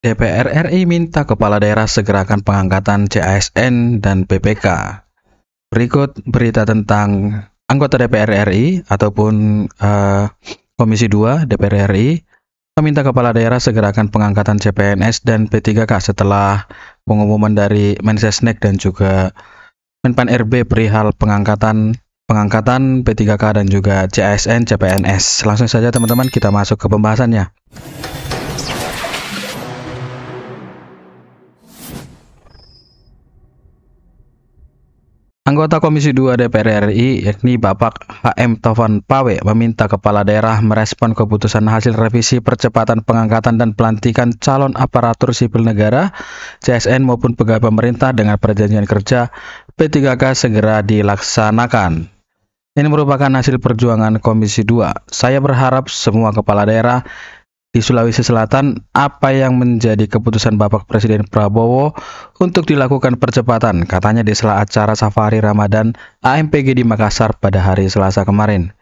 DPR RI minta kepala daerah segerakan pengangkatan CASN dan PPK. Berikut berita tentang anggota DPR RI ataupun Komisi 2 DPR RI meminta kepala daerah segerakan pengangkatan CPNS dan P3K setelah pengumuman dari Mensesnek dan juga Menpan RB perihal pengangkatan P3K dan juga CASN CPNS. Langsung saja teman-teman kita masuk ke pembahasannya. Anggota Komisi 2 DPR RI yakni Bapak HM Taufan Pawe meminta kepala daerah merespon keputusan hasil revisi percepatan pengangkatan dan pelantikan calon aparatur sipil negara CASN maupun pegawai pemerintah dengan perjanjian kerja P3K segera dilaksanakan. Ini merupakan hasil perjuangan Komisi 2. Saya berharap semua kepala daerah di Sulawesi Selatan apa yang menjadi keputusan Bapak Presiden Prabowo untuk dilakukan percepatan, katanya di sela acara Safari Ramadan AMPG di Makassar pada hari Selasa kemarin.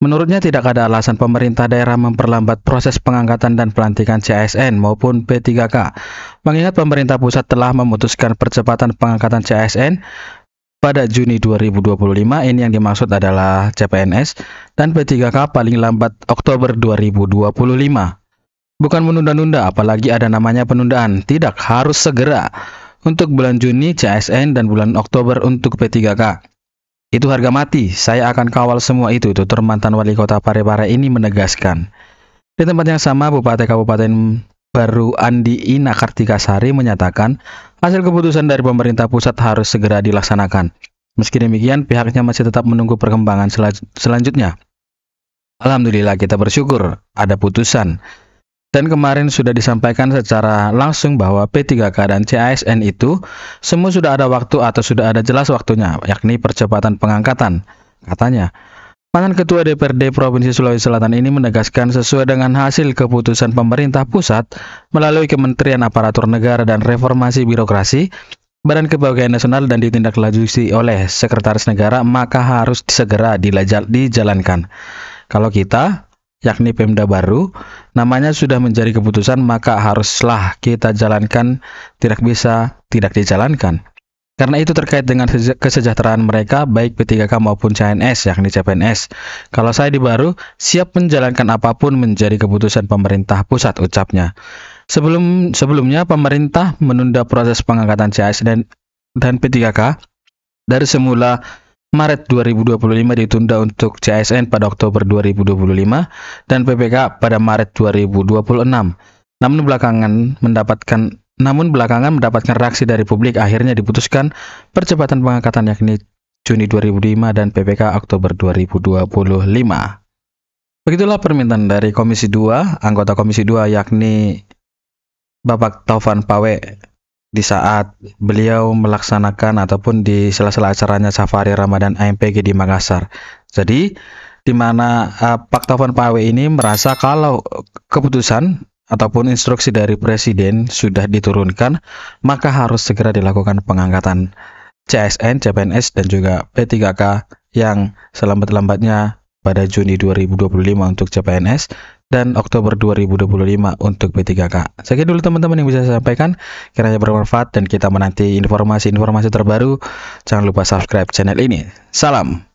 Menurutnya tidak ada alasan pemerintah daerah memperlambat proses pengangkatan dan pelantikan CASN maupun P3K, mengingat pemerintah pusat telah memutuskan percepatan pengangkatan CASN pada Juni 2025, ini yang dimaksud adalah CPNS, dan P3K paling lambat Oktober 2025. Bukan menunda-nunda, apalagi ada namanya penundaan. Tidak, harus segera. Untuk bulan Juni CASN dan bulan Oktober untuk P3K. Itu harga mati, saya akan kawal semua itu, tutur mantan wali kota Parepare ini menegaskan. Di tempat yang sama, Bupati Kabupaten Baru Andi Ina Kartikasari menyatakan hasil keputusan dari pemerintah pusat harus segera dilaksanakan. Meski demikian, pihaknya masih tetap menunggu perkembangan selanjutnya. Alhamdulillah kita bersyukur ada putusan. Dan kemarin sudah disampaikan secara langsung bahwa P3K dan CASN itu semua sudah ada waktu atau sudah ada jelas waktunya, yakni percepatan pengangkatan, katanya. Mantan Ketua DPRD Provinsi Sulawesi Selatan ini menegaskan sesuai dengan hasil keputusan pemerintah pusat melalui Kementerian Aparatur Negara dan Reformasi Birokrasi, Badan Kepegawaian Nasional dan ditindaklanjuti oleh Sekretaris Negara, maka harus segera dijalankan. Kalau kita, yakni Pemda baru, namanya sudah menjadi keputusan, maka haruslah kita jalankan, tidak bisa tidak dijalankan. Karena itu terkait dengan kesejahteraan mereka, baik P3K maupun CASN, yakni CPNS. Kalau saya di Baru, siap menjalankan apapun menjadi keputusan pemerintah pusat, ucapnya. Sebelumnya, pemerintah menunda proses pengangkatan CASN dan P3K dari semula Maret 2025 ditunda untuk CASN pada Oktober 2025 dan PPK pada Maret 2026. Namun belakangan mendapatkan reaksi dari publik, akhirnya diputuskan percepatan pengangkatan yakni Juni 2005 dan PPK Oktober 2025. Begitulah permintaan dari Komisi 2, anggota Komisi 2 yakni Bapak Taufan Pawe di saat beliau melaksanakan ataupun di sela-sela acaranya Safari Ramadan AMPG di Makassar. Jadi di mana Pak Taufan Pawe ini merasa kalau keputusan ataupun instruksi dari Presiden sudah diturunkan, maka harus segera dilakukan pengangkatan CASN, CPNS, dan juga P3K yang selambat-lambatnya pada Juni 2025 untuk CPNS dan Oktober 2025 untuk P3K. Sekian dulu teman-teman yang bisa saya sampaikan, kiranya bermanfaat dan kita menanti informasi-informasi terbaru. Jangan lupa subscribe channel ini. Salam.